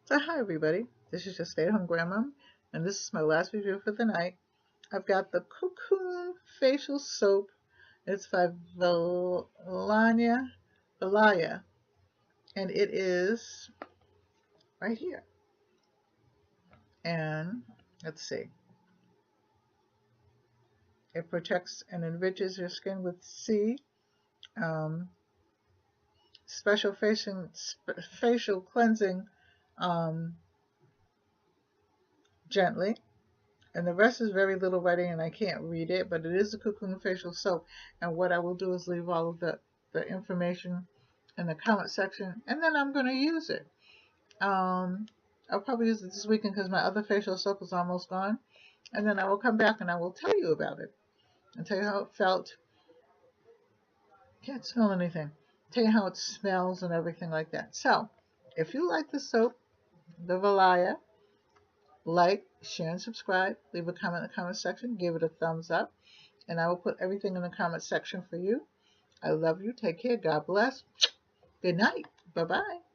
So hi everybody, this is your stay-at-home grandma, and this is my last review for the night. I've got the Cocoon Facial Soap. It's by Vallaya, and it is right here. And let's see, it protects and enriches your skin with um, special facial cleansing gently. And the rest is very little writing and I can't read it, but it is a Cocoon Facial Soap. And what I will do is leave all of the information in the comment section, and then I'm going to use it. I'll probably use it this weekend because my other facial soap is almost gone. And then I will come back and I will tell you about it and tell you how it felt. Can't smell anything. Tell you how it smells and everything like that. So, if you like the soap, the Vallaya, like, share, and subscribe. Leave a comment in the comment section. Give it a thumbs up. And I will put everything in the comment section for you. I love you. Take care. God bless. Good night. Bye-bye.